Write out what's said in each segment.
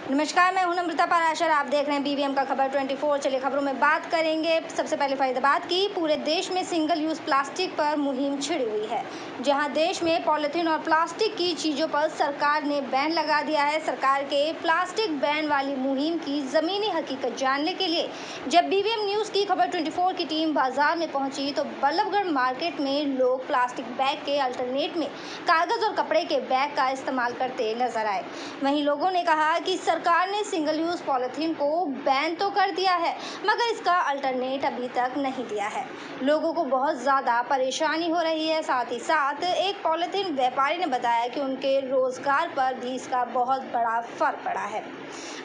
नमस्कार, मैं हूं नम्रता पाराशर। आप देख रहे हैं बीवीएम का खबर 24। चलिए खबरों में बात करेंगे। सबसे पहले फरीदाबाद की। पूरे देश में सिंगल यूज़ प्लास्टिक पर मुहिम छिड़ी हुई है। जहां देश में पॉलीथीन और प्लास्टिक की चीज़ों पर सरकार ने बैन लगा दिया है। सरकार के प्लास्टिक बैन वाली मुहिम की ज़मीनी हकीकत जानने के लिए जब बीवीएम न्यूज़ की खबर 24 की टीम बाजार में पहुंची तो बल्लभगढ़ मार्केट में लोग प्लास्टिक बैग के अल्टरनेट में कागज़ और कपड़े के बैग का इस्तेमाल करते नजर आए। वहीं लोगों ने कहा कि सरकार ने सिंगल यूज़ पॉलीथीन को बैन तो कर दिया है, मगर इसका अल्टरनेट अभी तक नहीं दिया है। लोगों को बहुत ज़्यादा परेशानी हो रही है। साथ ही साथ एक पॉलीथीन व्यापारी ने बताया कि उनके रोजगार पर भी इसका बहुत बड़ा फर्क पड़ा है।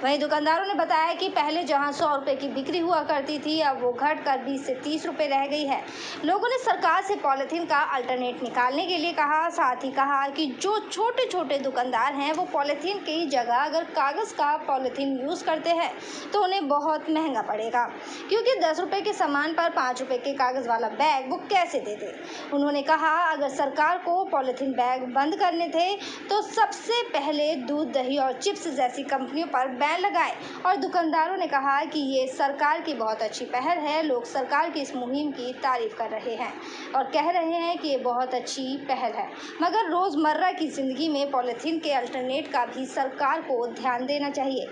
वहीं दुकानदारों ने बताया कि पहले जहां 100 रुपये की बिक्री हुआ करती थी, अब वो घटकर 20 से 30 रुपये रह गई है। लोगों ने सरकार से पॉलीथीन का अल्टरनेट निकालने के लिए कहा। साथ ही कहा कि जो छोटे छोटे दुकानदार हैं वो पॉलीथीन की जगह अगर कागज़ का पॉलीथीन यूज़ करते हैं तो उन्हें बहुत महंगा पड़ेगा, क्योंकि 10 रुपये के सामान पर 5 रुपये के कागज़ वाला बैग वो कैसे दे दे। उन्होंने कहा अगर सरकार को पॉलीथीन बैग बंद करने थे तो सबसे पहले दूध, दही और चिप्स जैसी कंपनियों पर बैन लगाए। और दुकानदारों ने कहा कि ये सरकार की बहुत अच्छी पहल है। लोग सरकार की इस मुहिम की तारीफ कर रहे हैं और कह रहे हैं कि ये बहुत अच्छी पहल है, मगर रोज़मर्रा की ज़िंदगी में पॉलीथीन के अल्टरनेट का भी सरकार को ध्यान देना चाहिए।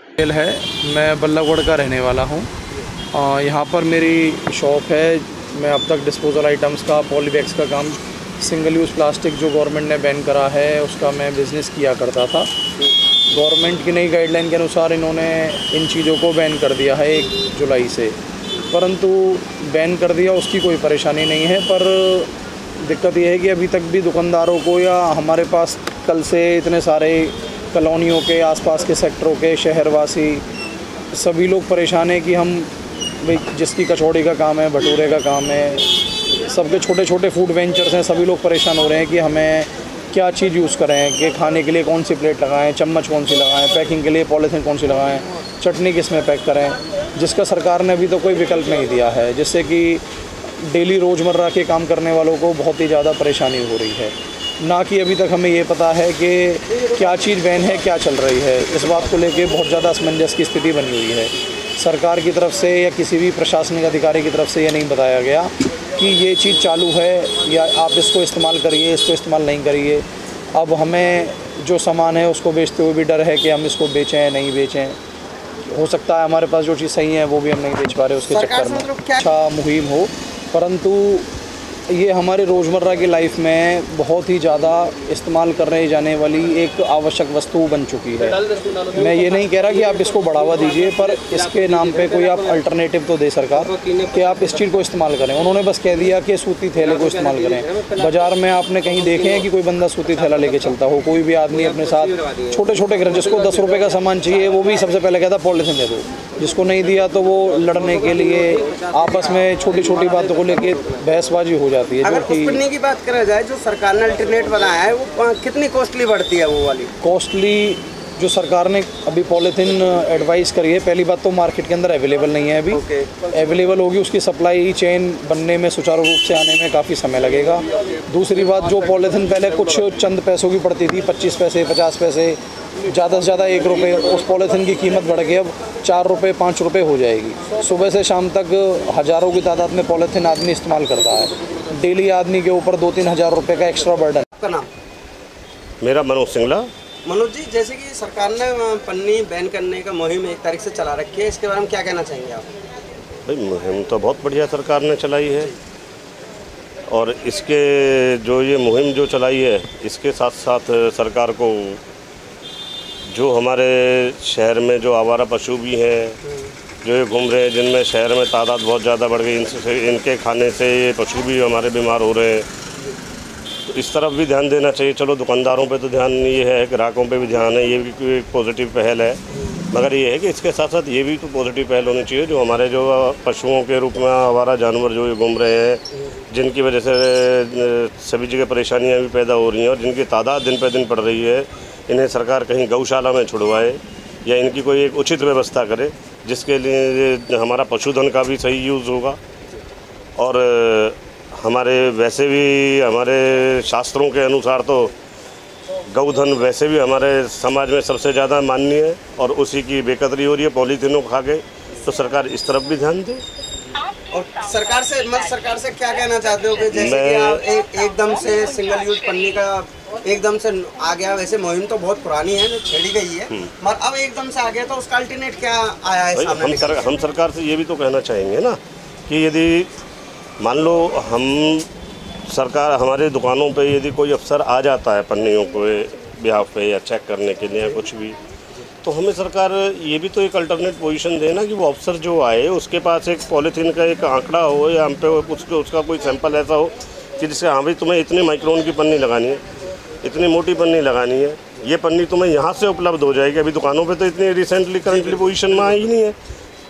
मैं बल्लभगढ़ का रहने वाला हूँ। यहाँ पर मेरी शॉप है। मैं अब तक डिस्पोजल आइटम्स का, पॉलीबैग्स का काम, सिंगल यूज़ प्लास्टिक जो गवर्नमेंट ने बैन करा है उसका मैं बिज़नेस किया करता था। गवर्नमेंट की नई गाइडलाइन के अनुसार इन्होंने इन चीज़ों को बैन कर दिया है 1 जुलाई से, परंतु बैन कर दिया उसकी कोई परेशानी नहीं है। पर दिक्कत यह है कि अभी तक भी दुकानदारों को या हमारे पास कल से इतने सारे कॉलोनियों के आसपास के सेक्टरों के शहरवासी सभी लोग परेशान हैं कि हम भाई जिसकी कचौड़ी का काम है, भटूरे का काम है, सबके छोटे छोटे फूड वेंचर्स हैं, सभी लोग परेशान हो रहे हैं कि हमें क्या चीज़ यूज़ करें, कि खाने के लिए कौन सी प्लेट लगाएं, चम्मच कौन सी लगाएं, पैकिंग के लिए पॉलीथीन कौन सी लगाएं, चटनी किस में पैक करें, जिसका सरकार ने अभी तो कोई विकल्प नहीं दिया है, जिससे कि डेली रोज़मर्रा के काम करने वालों को बहुत ही ज़्यादा परेशानी हो रही है। ना कि अभी तक हमें ये पता है कि क्या चीज़ बैन है, क्या चल रही है। इस बात को लेके बहुत ज़्यादा असमंजस की स्थिति बनी हुई है। सरकार की तरफ से या किसी भी प्रशासनिक अधिकारी की तरफ से ये नहीं बताया गया कि ये चीज़ चालू है या आप इसको इस्तेमाल करिए, इसको इस्तेमाल नहीं करिए। अब हमें जो सामान है उसको बेचते हुए भी डर है कि हम इसको बेचें या नहीं बेचें। हो सकता है हमारे पास जो चीज़ सही है वो भी हम नहीं बेच पा रहे, उसके चक्कर में अच्छा मुहिम हो, परंतु ये हमारे रोज़मर्रा की लाइफ में बहुत ही ज़्यादा इस्तेमाल करने जाने वाली एक आवश्यक वस्तु बन चुकी है। मैं ये नहीं कह रहा कि आप इसको बढ़ावा दीजिए, पर इसके नाम पे कोई आप अल्टरनेटिव तो दे सरकार कि आप इस चीज़ को इस्तेमाल करें। उन्होंने बस कह दिया कि सूती थैले को इस्तेमाल करें। बाज़ार में आपने कहीं देखे हैं कि कोई बंदा सूती थैला लेके चलता हो? कोई भी आदमी अपने साथ छोटे छोटे घर, जिसको 10 रुपये का सामान चाहिए वो भी सबसे पहले कहता पॉलीथीन दे दो, जिसको नहीं दिया तो वो लड़ने के लिए आपस में छोटी छोटी बातों को लेके बहसबाजी हो जाती है। अगर पन्नी की बात करा जाए, जो सरकार ने अल्टरनेट बनाया है वो कितनी कॉस्टली बढ़ती है? वो वाली कॉस्टली जो सरकार ने अभी पॉलीथीन एडवाइस करी है, पहली बात तो मार्केट के अंदर अवेलेबल नहीं है अभी। अवेलेबल होगी, उसकी सप्लाई चेन बनने में, सुचारू रूप से आने में काफ़ी समय लगेगा। दूसरी बात, जो पॉलीथीन पहले कुछ चंद पैसों की पड़ती थी, 25 पैसे, 50 पैसे, ज़्यादा से ज़्यादा 1 रुपये, उस पॉलीथीन की कीमत बढ़ के अब 4 रुपये, 5 रुपये हो जाएगी। सुबह से शाम तक हज़ारों की तादाद में पॉलीथीन आदमी इस्तेमाल करता है। डेली आदमी के ऊपर 2-3 हज़ार रुपये का एक्स्ट्रा बर्डन। आपका नाम? मेरा मनोज सिंगला। मनोज जी, जैसे कि सरकार ने पन्नी बैन करने का मुहिम 1 तारीख से चला रखी है, इसके बारे में क्या कहना चाहेंगे आप? भाई मुहिम तो बहुत बढ़िया सरकार ने चलाई है, और इसके जो ये मुहिम जो चलाई है इसके साथ साथ सरकार को जो हमारे शहर में जो आवारा पशु भी हैं जो ये घूम रहे हैं, जिनमें शहर में तादाद बहुत ज़्यादा बढ़ गई, इनके खाने से ये पशु भी हमारे बीमार हो रहे हैं, तो इस तरफ भी ध्यान देना चाहिए। चलो दुकानदारों पे तो ध्यान ये है, ग्राहकों पे भी ध्यान है, ये भी एक पॉजिटिव पहल है, मगर ये है कि इसके साथ साथ ये भी तो पॉजिटिव पहल होनी चाहिए जो हमारे जो पशुओं के रूप में आवारा जानवर जो ये घूम रहे हैं, जिनकी वजह से सभी जगह परेशानियाँ भी पैदा हो रही हैं और जिनकी तादाद दिन पे दिन बढ़ रही है, इन्हें सरकार कहीं गौशाला में छुड़वाए या इनकी कोई एक उचित व्यवस्था करे, जिसके लिए हमारा पशुधन का भी सही यूज़ होगा। और हमारे वैसे भी हमारे शास्त्रों के अनुसार तो गौधन वैसे भी हमारे समाज में सबसे ज़्यादा माननीय है और उसी की बेकदरी हो रही है पॉलीथीनों को खा के, तो सरकार इस तरफ भी ध्यान दे। और सरकार से क्या कहना चाहते हो कि जैसे कि आप एकदम से सिंगल यूज पन्नी का एकदम से आ गया, वैसे मुहिम तो बहुत पुरानी है जो छेड़ी गई है, मगर अब एकदम से आ गया तो उसका अल्टरनेट क्या आया है सामने? हम सरकार से ये भी तो कहना चाहेंगे ना कि यदि मान लो सरकार हमारे दुकानों पे यदि कोई अफसर आ जाता है पन्नियों को बिहाफ पे या चेक करने के लिए कुछ भी, तो हमें सरकार ये भी तो एक अल्टरनेट पोजीशन दे ना कि वो अफसर जो आए उसके पास एक पॉलीथीन का एक आंकड़ा हो या हम पे उसका कोई सैंपल ऐसा हो कि जिससे हाँ भाई तुम्हें इतनी माइक्रोन की पन्नी लगानी है, इतनी मोटी पन्नी लगानी है, ये पन्नी तुम्हें यहाँ से उपलब्ध हो जाएगी। अभी दुकानों पे तो इतनी रिसेंटली करंटली पोजीशन में आई नहीं है,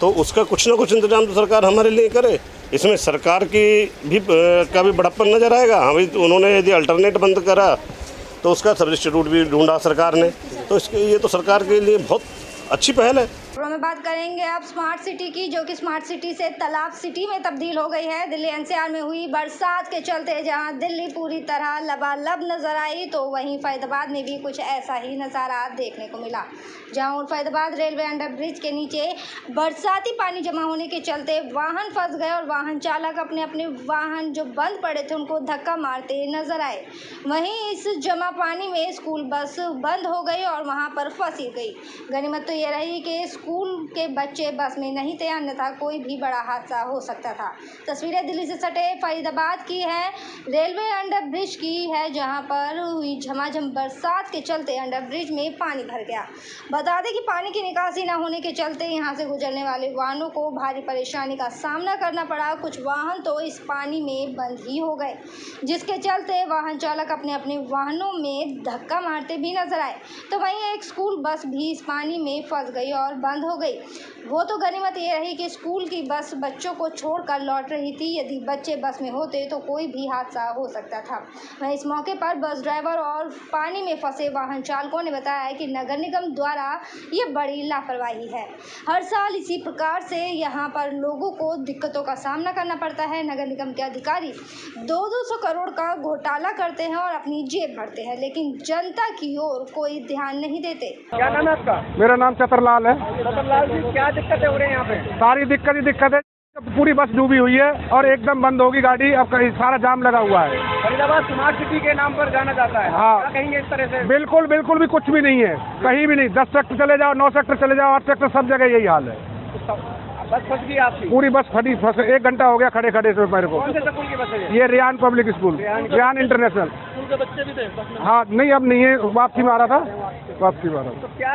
तो उसका कुछ ना कुछ इंतजाम तो सरकार हमारे लिए करे। इसमें सरकार की भी का भी बड़प्पन नज़र आएगा। हाँ भाई उन्होंने यदि अल्टरनेट बंद करा तो उसका सब्स्टिट्यूट भी ढूंढा सरकार ने, तो इसके ये तो सरकार के लिए बहुत अच्छी पहल है। में बात करेंगे अब स्मार्ट सिटी की, जो कि स्मार्ट सिटी से तालाब सिटी में तब्दील हो गई है। दिल्ली एनसीआर में हुई बरसात के चलते जहां दिल्ली पूरी तरह लबालब नजर आई, तो वहीं फरीदाबाद में भी कुछ ऐसा ही नज़ारा देखने को मिला, जहां फरीदाबाद रेलवे अंडर ब्रिज के नीचे बरसाती पानी जमा होने के चलते वाहन फंस गए और वाहन चालक अपने अपने वाहन जो बंद पड़े थे उनको धक्का मारते नजर आए। वहीं इस जमा पानी में स्कूल बस बंद हो गई और वहां पर फंसी गई। गनीमत तो ये रही कि स्कूल के बच्चे बस में नहीं थे, अन्यथा कोई भी बड़ा हादसा हो सकता था। तस्वीरें दिल्ली से सटे फरीदाबाद की है, रेलवे अंडर ब्रिज की है, जहां पर हुई झमाझम बरसात के चलते अंडर ब्रिज में पानी भर गया। बता दें कि पानी की निकासी न होने के चलते यहां से गुजरने वाले वाहनों को भारी परेशानी का सामना करना पड़ा। कुछ वाहन तो इस पानी में बंद ही हो गए, जिसके चलते वाहन चालक अपने अपने वाहनों में धक्का मारते भी नजर आए। तो वहीं एक स्कूल बस भी इस पानी में फंस गई और बंद हो गई। वो तो गनीमत ये रही कि स्कूल की बस बच्चों को छोड़कर लौट रही थी, यदि बच्चे बस में होते तो कोई भी हादसा हो सकता था। वहीं इस मौके पर बस ड्राइवर और पानी में फंसे वाहन चालकों ने बताया कि नगर निगम द्वारा ये बड़ी लापरवाही है। हर साल इसी प्रकार से यहाँ पर लोगों को दिक्कतों का सामना करना पड़ता है। नगर निगम के अधिकारी 200 करोड़ का घोटाला करते हैं और अपनी जेब भरते हैं, लेकिन जनता की ओर कोई ध्यान नहीं देते। क्या नाम है आपका? मेरा नाम चतरलाल है। चतरलाल जी, क्या दिक्कतें हो रही है यहाँ पे? सारी दिक्कत है, पूरी बस डूबी हुई है और एकदम बंद होगी गाड़ी। अब कहीं सारा जाम लगा हुआ है। फरीदाबाद स्मार्ट सिटी के नाम पर जाना जाता है। हाँ, क्या कहेंगे इस तरह से? बिल्कुल भी कुछ भी नहीं है, कहीं भी नहीं। 10 सेक्टर चले जाओ, 9 सेक्टर चले जाओ, 8 सेक्टर, सब जगह यही हाल है। बस फंस गई आपकी? पूरी बस फंस 1 घंटा हो गया खड़े से मेरे को। कौन से स्कूल की बस है ये Ryan public school, Ryan international. School के बच्चे भी थे बस में? हाँ नहीं, अब नहीं है, वापसी में आ रहा था, वापसी में आ रहा था। तो क्या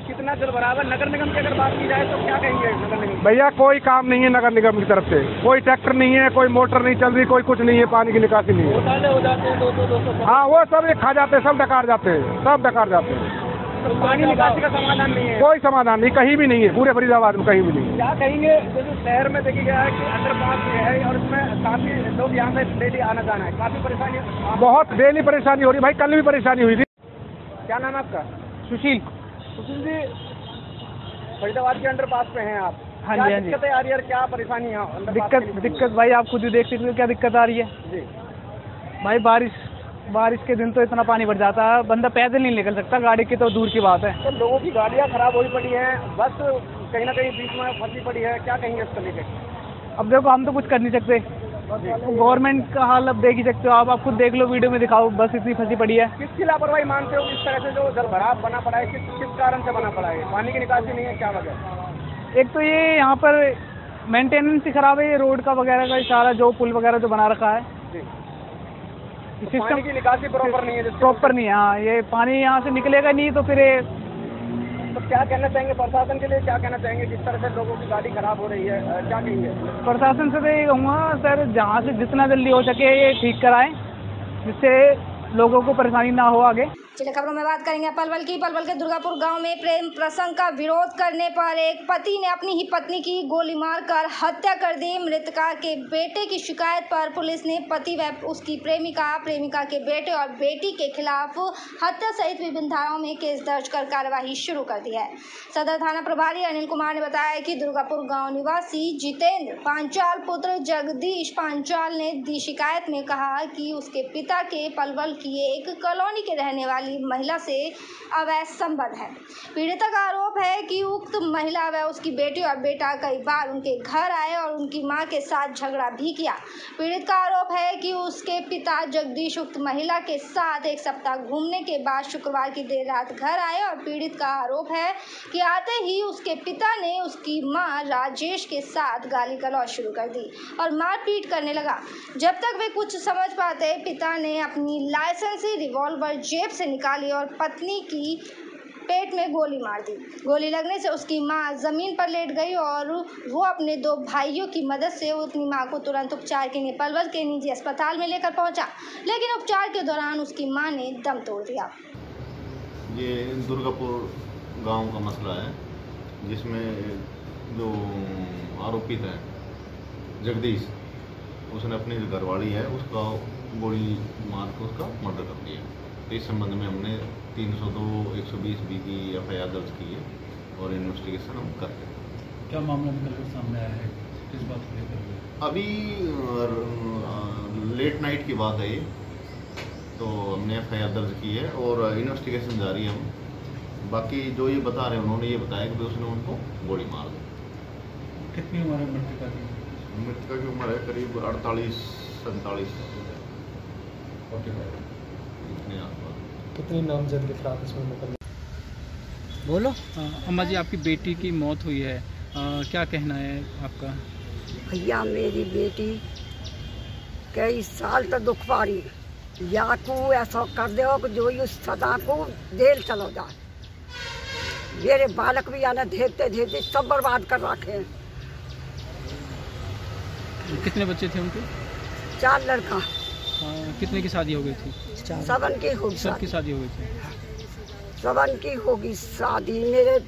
कितना जल बराबर? नगर निगम की अगर बात की जाए तो क्या कहेंगे नगर निगम? भैया कोई काम नहीं है नगर निगम की तरफ से, कोई ट्रैक्टर नहीं है, कोई मोटर नहीं चल रही, कोई कुछ नहीं है, पानी की निकासी नहीं है। घोटाले हो जाते हैं 200 हाँ, वो सब खा जाते हैं, सब डकार जाते हैं, सब डकार जाते हैं। तो पानी निकासी का समाधान नहीं है? कोई समाधान नहीं, कहीं भी नहीं है, पूरे फरीदाबाद में कहीं भी नहीं है। क्या कहेंगे? जैसे शहर में देखा गया है कि अंडरपास है और इसमें काफी लोग यहाँ पे डेली आना जाना है, काफी परेशानी? बहुत डेली परेशानी हो रही भाई, कल भी परेशानी हुई थी। क्या नाम है आपका? सुशील। सुशील जी, फरीदाबाद के अंडरपास पे हैं आप? हाँ जी, हाँ जी। दिक्कतें आ रही है और क्या परेशानी है? दिक्कत भाई आप खुद ही देख सकते हो क्या दिक्कत आ रही है जी भाई। बारिश के दिन तो इतना पानी भर जाता है, बंदा पैदल नहीं निकल सकता, गाड़ी की तो दूर की बात है। तो लोगों की गाड़ियाँ खराब हुई पड़ी हैं, बस कहीं ना कहीं बीच में फंसी पड़ी है, क्या कहेंगे इसको लेकर? अब देखो, हम तो कुछ कर नहीं सकते, गवर्नमेंट का हाल अब देख ही सकते हो आप खुद देख लो, वीडियो में दिखाओ, बस इतनी फंसी पड़ी है। किसकी लापरवाही मानते हो इस तरह से जो जलभराव बना पड़ा है? किस कारण से बना पड़ा है? पानी की निकासी नहीं है, क्या वजह? एक तो ये यहाँ पर मेंटेनेंस ही खराब है, ये रोड का वगैरह का सारा जो पुल वगैरह जो बना रखा है, तो पानी की निकासी प्रॉपर नहीं है? प्रॉपर नहीं है। हाँ, ये पानी यहाँ से निकलेगा नहीं तो फिर तो क्या कहना चाहेंगे प्रशासन के लिए? क्या कहना चाहेंगे जिस तरह से लोगों की गाड़ी खराब हो रही है, क्या कहेंगे? प्रशासन से तो ये कहूँगा सर, जहाँ से जितना जल्दी हो सके ये ठीक कराएं, जिससे लोगों को परेशानी ना हो आगे। चलिए खबरों में बात करेंगे पलवल की। पलवल के दुर्गापुर गांव में प्रेम प्रसंग का विरोध करने पर एक पति ने अपनी ही पत्नी की गोली मारकर हत्या कर दी। मृतका के बेटे की शिकायत पर पुलिस ने पति व उसकी प्रेमिका के बेटे और बेटी के खिलाफ हत्या सहित विभिन्न धाराओं में केस दर्ज कर कार्यवाही शुरू कर दी है। सदर थाना प्रभारी अनिल कुमार ने बताया कि दुर्गापुर गाँव निवासी जितेंद्र पांचाल पुत्र जगदीश पांचाल ने दी शिकायत में कहा कि उसके पिता के पलवल की एक कॉलोनी के रहने वाले वाली महिला से अवैध संबंध है। पीड़िता का आरोप है कि उक्त महिला व उसकी बेटी और बेटा कई बार उनके घर आए और उनकी मां के साथ झगड़ा भी किया। पीड़ित का आरोप है कि उसके पिता जगदीश उक्त महिला के साथ एक सप्ताह घूमने के बाद शुक्रवार की देर रात घर आए और पीड़ित का आरोप है कि आते ही उसके पिता ने उसकी मां राजेश के साथ गाली गलौज शुरू कर दी और मारपीट करने लगा। जब तक वे कुछ समझ पाते, पिता ने अपनी लाइसेंसी रिवॉल्वर जेब से निकाली और पत्नी की पेट में गोली मार दी। गोली लगने से उसकी मां जमीन पर लेट गई और वो अपने 2 भाइयों की मदद से अपनी मां को तुरंत उपचार के लिए पलवल के निजी अस्पताल में लेकर पहुंचा, लेकिन उपचार के दौरान उसकी मां ने दम तोड़ दिया। ये दुर्गापुर गांव का मसला है, जिसमें जो आरोपित है जगदीश, उसने अपनी जो घरवाली है उसका गोली मार के उसका मर्डर कर दिया। तो इस संबंध में हमने 302/120B की FIR दर्ज की है और इन्वेस्टिगेशन हम कर रहे हैं। क्या मामला निकल कर सामने आया है, किस बात को लेकर? अभी लेट नाइट की बात है ये, तो हमने FIR दर्ज की है और इन्वेस्टिगेशन जारी है। हम बाकी जो ये बता रहे हैं, उन्होंने ये बताया कि उसने उनको गोली मार दी। कितनी उम्र है मृतका की? मृतका की उम्र है करीब 48-47 इतने आसपास। कितनी नामजद के खिलाफ इसमें मुकदमा? बोलो। अम्मा जी, आपकी बेटी की मौत हुई है, क्या कहना है आपका? भैया, मेरी बेटी कई साल तक दुख पा रही, या को ऐसा कर दो कि जो उस सदा को जेल चलो जाए। मेरे बालक भी आना देखते देखते सब बर्बाद कर रखे हैं। कितने बच्चे थे उनके? 4 लड़का। कितने की शादी हो गई थी? सबन की होगी। सबकी शादी हो गई थी? सबन की होगी शादी। मेरे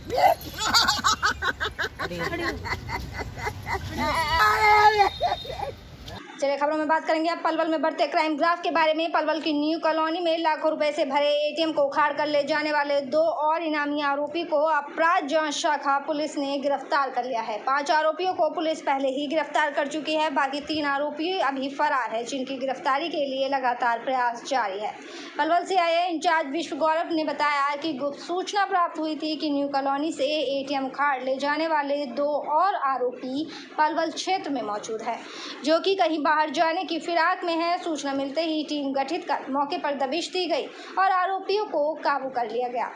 चलिए खबरों में बात करेंगे अब पलवल में बढ़ते क्राइम ग्राफ के बारे में। पलवल की न्यू कॉलोनी में लाखों रुपए से भरे ATM को उखाड़ कर ले जाने वाले 2 और इनामी आरोपी को अपराध जांच शाखा पुलिस ने गिरफ्तार कर लिया है। 5 आरोपियों को पुलिस पहले ही गिरफ्तार कर चुकी है। बाकी 3 आरोपी अभी फरार है, जिनकी गिरफ्तारी के लिए लगातार प्रयास जारी है। पलवल से आए इंचार्ज विश्व गौरव ने बताया कि गुप्त सूचना प्राप्त हुई थी कि न्यू कॉलोनी से ATM उखाड़ ले जाने वाले 2 और आरोपी पलवल क्षेत्र में मौजूद है, जो कि कहीं बाहर जाने की फिराक में है। सूचना मिलते ही टीम गठित कर मौके पर दबिश दी गई और आरोपियों को काबू कर लिया गया।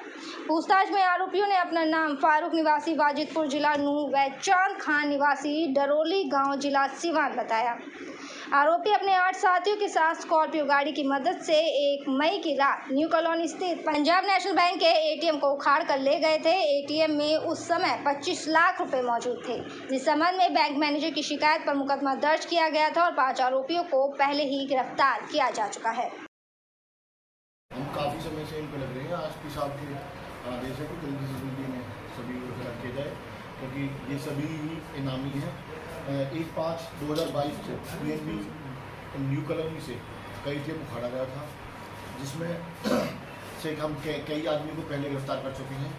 पूछताछ में आरोपियों ने अपना नाम फारूक निवासी वाजिदपुर जिला नूह व चांद खान निवासी डरोली गांव जिला सिवान बताया। आरोपी अपने 8 साथियों के साथ स्कॉर्पियो गाड़ी की मदद से 1 मई की रात न्यू कॉलोनी स्थित पंजाब नेशनल बैंक के ATM को उखाड़ कर ले गए थे। ATM में उस समय 25 लाख रुपए मौजूद थे, जिस संबंध में बैंक मैनेजर की शिकायत पर मुकदमा दर्ज किया गया था और 5 आरोपियों को पहले ही गिरफ्तार किया जा चुका है। हम काफ़ी समय से इन पर लग रहे हैं। आज की साहब के आदेश है कि जल्दी से जल्दी में सभी गिरफ्तार किए जाए, क्योंकि ये सभी इनामी हैं। 1/5/2022 से PNB न्यू कॉलोनी से कई ATM उखाड़ा गया था, जिसमें से हम कई आदमी को पहले गिरफ्तार कर चुके हैं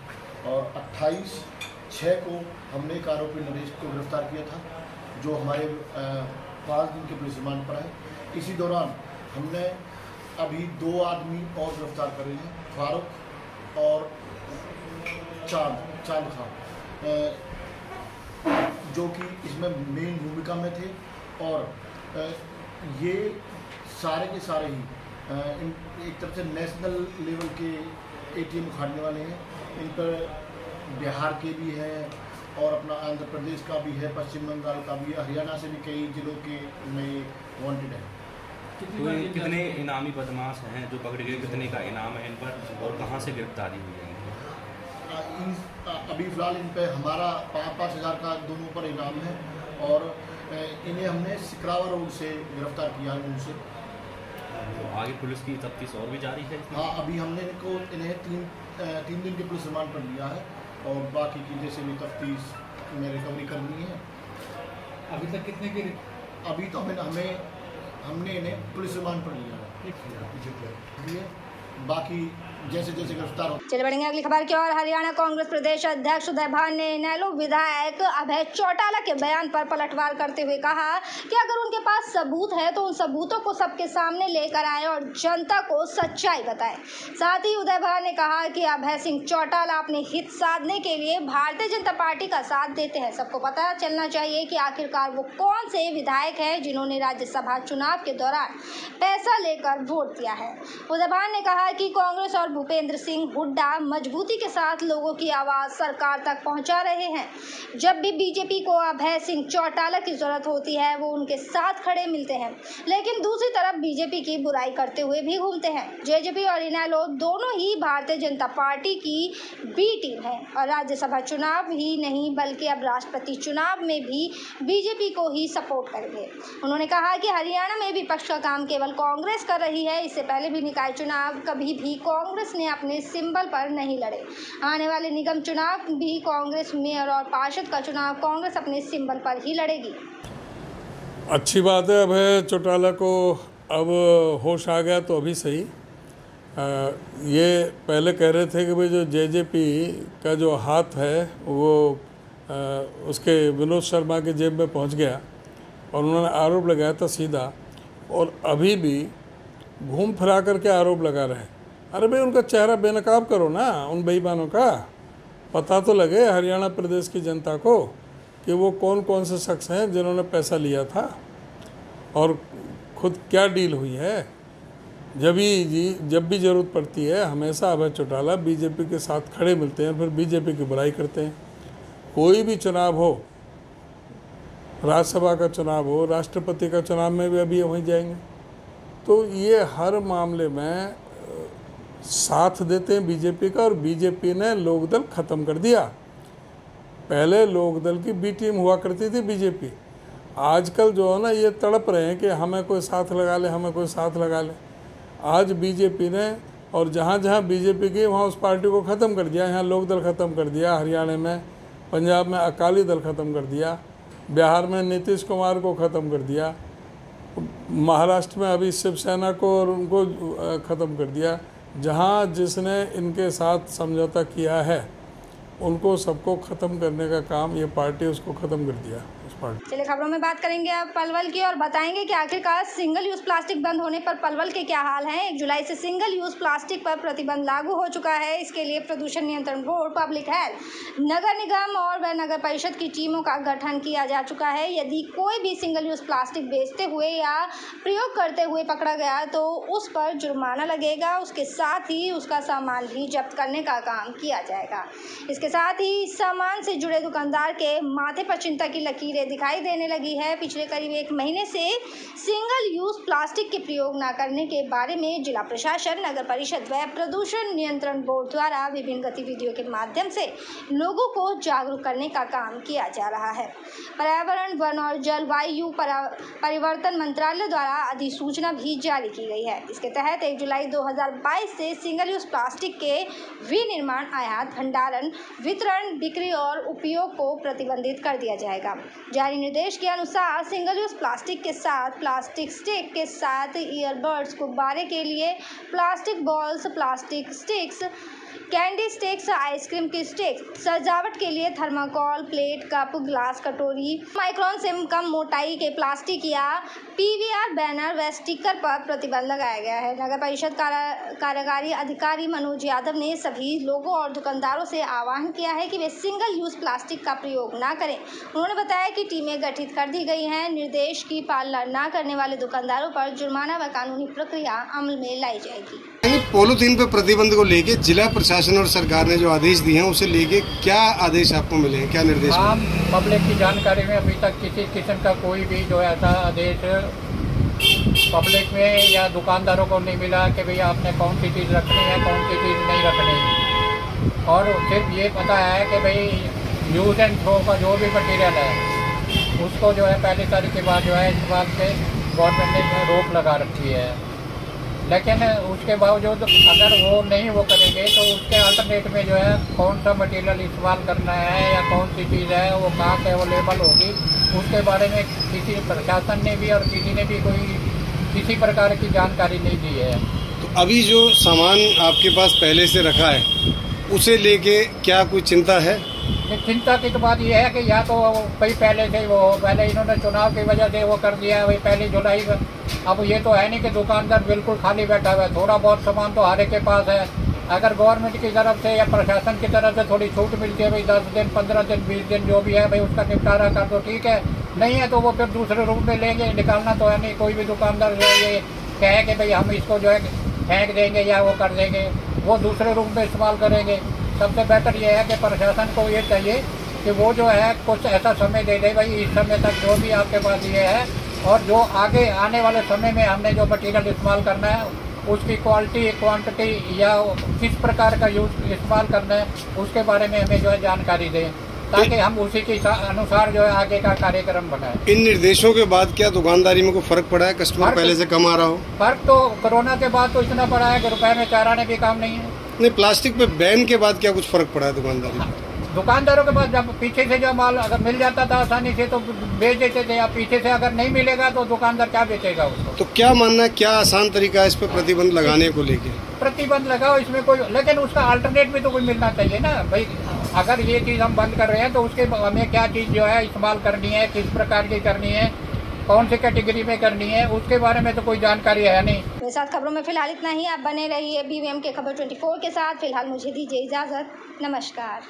और 28/6 को हमने एक आरोपी नरेश को गिरफ्तार किया था, जो हमारे 5 दिन के पुलिस रिमांड पर है। इसी दौरान हमने अभी 2 आदमी और गिरफ्तार करे हैं, फारूक और चांद खान, जो कि इसमें मेन भूमिका में थे। और ये सारे के सारे ही एक तरफ से नेशनल लेवल के ATM उखाड़ने वाले हैं। इन पर बिहार के भी हैं और अपना आंध्र प्रदेश का भी है, पश्चिम बंगाल का भी है, हरियाणा से भी कई जिलों के में वांटेड है। कितने इनामी बदमाश हैं जो पकड़े गए, कितने का इनाम है इन पर और कहाँ से गिरफ्तारी हुई है? अभी फ़िलहाल इन पे हमारा 5-5 हज़ार का दोनों पर इनाम है और इन्हें हमने सिकरावा रोड से गिरफ्तार किया है उनसे। तो आगे पुलिस की तफ्तीश और भी जारी है? हाँ, अभी हमने इन्हें 3 दिन के पुलिस रिमांड पर लिया है और बाकी की जैसे भी तफ्तीश में रिकवरी करनी है। अभी तक कितने की? अभी तो हमने इन्हें पुलिस रिमांड पर लिया है। बाकी जैसे जैसे गिरफ्तार हो। चलिए बढ़ेंगे अगली खबर की ओर। हरियाणा कांग्रेस प्रदेश अध्यक्ष उदय भान ने इनेलो विधायक अभय चौटाला के बयान पर पलटवार करते हुए कहा कि अगर उनके पास सबूत है तो उन सबूतों को सबके सामने लेकर आए और जनता को सच्चाई बताएं। साथ ही उदय भान ने कहा कि अभय सिंह चौटाला अपने हित साधने के लिए भारतीय जनता पार्टी का साथ देते हैं। सबको पता चलना चाहिए कि आखिरकार वो कौन से विधायक हैं जिन्होंने राज्यसभा चुनाव के दौरान पैसा लेकर वोट दिया है। उदय भान ने कहा कि कांग्रेस और भूपेंद्र सिंह हुड्डा मजबूती के साथ लोगों की आवाज सरकार तक पहुंचा रहे हैं। जब भी बीजेपी को अभय सिंह चौटाला की जरूरत होती है वो उनके साथ खड़े मिलते हैं, लेकिन दूसरी तरफ बीजेपी की बुराई करते हुए भी घूमते हैं। जेजेपी और इनेलो दोनों ही भारतीय जनता पार्टी की बी टीम है और राज्यसभा चुनाव ही नहीं बल्कि अब राष्ट्रपति चुनाव में भी बीजेपी को ही सपोर्ट करेंगे। उन्होंने कहा कि हरियाणा में विपक्ष का काम केवल कांग्रेस कर रही है। इससे पहले भी निकाय चुनाव कभी भी कांग्रेस ने अपने सिंबल पर नहीं लड़े। आने वाले निगम चुनाव भी कांग्रेस मेयर और पार्षद का चुनाव कांग्रेस अपने सिंबल पर ही लड़ेगी। अच्छी बात है, अभय चौटाला को अब होश आ गया तो अभी सही। ये पहले कह रहे थे कि भाई जो जेजेपी का जो हाथ है वो उसके विनोद शर्मा के जेब में पहुंच गया और उन्होंने आरोप लगाया था सीधा, और अभी भी घूम फिरा करके आरोप लगा रहे हैं। अरे भाई उनका चेहरा बेनकाब करो ना, उन बेईमानों का पता तो लगे हरियाणा प्रदेश की जनता को कि वो कौन कौन से शख्स हैं जिन्होंने पैसा लिया था और खुद क्या डील हुई है। जब भी ज़रूरत पड़ती है हमेशा अभय चौटाला बीजेपी के साथ खड़े मिलते हैं, फिर बीजेपी की बुराई करते हैं। कोई भी चुनाव हो, राज्यसभा का चुनाव हो, राष्ट्रपति का चुनाव में भी अभी वहीं जाएंगे। तो ये हर मामले में साथ देते हैं बीजेपी का, और बीजेपी ने लोकदल ख़त्म कर दिया। पहले लोकदल की बी टीम हुआ करती थी बीजेपी। आजकल जो है ना ये तड़प रहे हैं कि हमें कोई साथ लगा ले, हमें कोई साथ लगा ले। आज बीजेपी ने, और जहाँ जहाँ बीजेपी गई वहाँ उस पार्टी को ख़त्म कर दिया। यहाँ लोकदल ख़त्म कर दिया, हरियाणा में, पंजाब में अकाली दल ख़त्म कर दिया, बिहार में नीतीश कुमार को ख़त्म कर दिया, महाराष्ट्र में अभी शिवसेना को और उनको ख़त्म कर दिया। जहाँ जिसने इनके साथ समझौता किया है उनको सबको ख़त्म करने का काम ये पार्टी उसको ख़त्म कर दिया। चलिए खबरों में बात करेंगे अब पलवल की और बताएंगे कि आखिरकार सिंगल यूज प्लास्टिक बंद होने पर पलवल के क्या हाल हैं। 1 जुलाई से सिंगल यूज प्लास्टिक पर प्रतिबंध लागू हो चुका है। इसके लिए प्रदूषण नियंत्रण बोर्ड, पब्लिक हेल्थ, नगर निगम और व नगर परिषद की टीमों का गठन किया जा चुका है। यदि कोई भी सिंगल यूज प्लास्टिक बेचते हुए या प्रयोग करते हुए पकड़ा गया तो उस पर जुर्माना लगेगा। उसके साथ ही उसका सामान भी जब्त करने का काम किया जाएगा। इसके साथ ही सामान से जुड़े दुकानदार के माथे पर चिंता की लकीरें दिखाई देने लगी है। पिछले करीब 1 महीने से सिंगल यूज प्लास्टिक के प्रयोग न करने के बारे में जिला प्रशासन, नगर परिषद व प्रदूषण नियंत्रण बोर्ड द्वारा विभिन्न गतिविधियों के माध्यम से लोगों को जागरूक करने का काम किया जा रहा है। पर्यावरण, वन और जलवायु परिवर्तन मंत्रालय द्वारा अधिसूचना भी जारी की गई है। इसके तहत 1 जुलाई 2022 से सिंगल यूज प्लास्टिक के विनिर्माण, आयात, भंडारण, वितरण, बिक्री और उपयोग को प्रतिबंधित कर दिया जाएगा। जारी निर्देश के अनुसार सिंगल यूज प्लास्टिक के साथ प्लास्टिक स्टिक के साथ ईयरबड्स, गुब्बारे के लिए plastic balls, plastic sticks, candy sticks, ice cream की स्टिक्स, सजावट के लिए थर्माकोल, प्लेट, कप, ग्लास, कटोरी, माइक्रोन से कम मोटाई के प्लास्टिक या पीवीआर बैनर व स्टिकर पर प्रतिबंध लगाया गया है। नगर परिषद कार्यकारी अधिकारी मनोज यादव ने सभी लोगों और दुकानदारों से आह्वान किया है कि वे सिंगल यूज प्लास्टिक का प्रयोग न करें। उन्होंने बताया कि टीमें गठित कर दी गई हैं। निर्देश की पालना न करने वाले दुकानदारों पर जुर्माना व कानूनी प्रक्रिया अमल में लाई जाएगी। पॉलीथीन पे प्रतिबंध को लेके जिला प्रशासन और सरकार ने जो आदेश दिए हैं उसे लेके क्या आदेश आपको मिले हैं, क्या निर्देश? आम पब्लिक की जानकारी में अभी तक किसी किस्म का कोई भी जो ऐसा आदेश पब्लिक में या दुकानदारों को नहीं मिला कि भैया आपने कौन सी चीज़ रखनी है, कौन सी चीज़ नहीं रखनी। और सिर्फ ये पता है कि भाई यूज एंड थ्रो का जो भी मटीरियल है उसको जो है 1 तारीख के बाद जो है इस बात पे गवर्नमेंट ने रोक लगा रखी है। लेकिन उसके बावजूद अगर वो नहीं वो करेंगे तो उसके अल्टरनेट में जो है कौन सा मटेरियल इस्तेमाल करना है या कौन सी चीज़ है वो कहाँ से अवेलेबल होगी उसके बारे में किसी प्रशासन ने भी और किसी ने भी कोई किसी प्रकार की जानकारी नहीं दी है। तो अभी जो सामान आपके पास पहले से रखा है उसे लेके क्या कोई चिंता है? चिंता की तो बात यह है कि या तो भाई पहले से वो पहले इन्होंने चुनाव की वजह से वो कर दिया है भाई पहली जुलाई का। अब ये तो है नहीं कि दुकानदार बिल्कुल खाली बैठा हुआ है, थोड़ा बहुत सामान तो हर एक के पास है। अगर गवर्नमेंट की तरफ से या प्रशासन की तरफ से थोड़ी छूट मिलती है भाई 10 दिन 15 दिन 20 दिन जो भी है भाई उसका निपटारा कर दो ठीक है, नहीं है तो वो फिर दूसरे रूप में लेंगे। निकालना तो है नहीं, कोई भी दुकानदार जो है ये कहे कि भाई हम इसको जो है फेंक देंगे या वो कर देंगे, वो दूसरे रूप में इस्तेमाल करेंगे। सबसे बेहतर ये है कि प्रशासन को ये चाहिए कि वो जो है कुछ ऐसा समय दे दे भाई इस समय तक जो भी आपके पास ये है और जो आगे आने वाले समय में हमने जो मटीरियल इस्तेमाल करना है उसकी क्वालिटी क्वांटिटी या किस प्रकार का यूज इस्तेमाल करना है उसके बारे में हमें जो है जानकारी दें ताकि हम उसी के अनुसार जो है आगे का कार्यक्रम बनाएं। इन निर्देशों के बाद क्या दुकानदारी में कोई फर्क पड़ा है? कस्टमर पहले से कम आ रहा हो? फर्क तो कोरोना के बाद तो इतना पड़ा है कि रुपए में 4 आने भी काम नहीं है। नहीं, प्लास्टिक पे बैन के बाद क्या कुछ फर्क पड़ा है दुकानदारी में? दुकानदारों के पास जब पीछे से जो माल अगर मिल जाता था आसानी से तो बेच देते थे, अब पीछे से अगर नहीं मिलेगा तो दुकानदार क्या बेचेगा उसको? तो क्या मानना है, क्या आसान तरीका है इस पे प्रतिबंध लगाने को लेके? प्रतिबंध लगाओ इसमें कोई, लेकिन उसका अल्टरनेट भी तो कोई मिलना चाहिए ना भाई। अगर ये चीज हम बंद कर रहे हैं तो उसके हमें क्या चीज जो है इस्तेमाल करनी है, किस प्रकार की करनी है, कौन सी कैटेगरी में करनी है, उसके बारे में तो कोई जानकारी है नहीं। मेरे साथ खबरों में फिलहाल इतना ही। आप बने रहिए BVM के खबर 24 के साथ। फिलहाल मुझे दीजिए इजाजत। नमस्कार।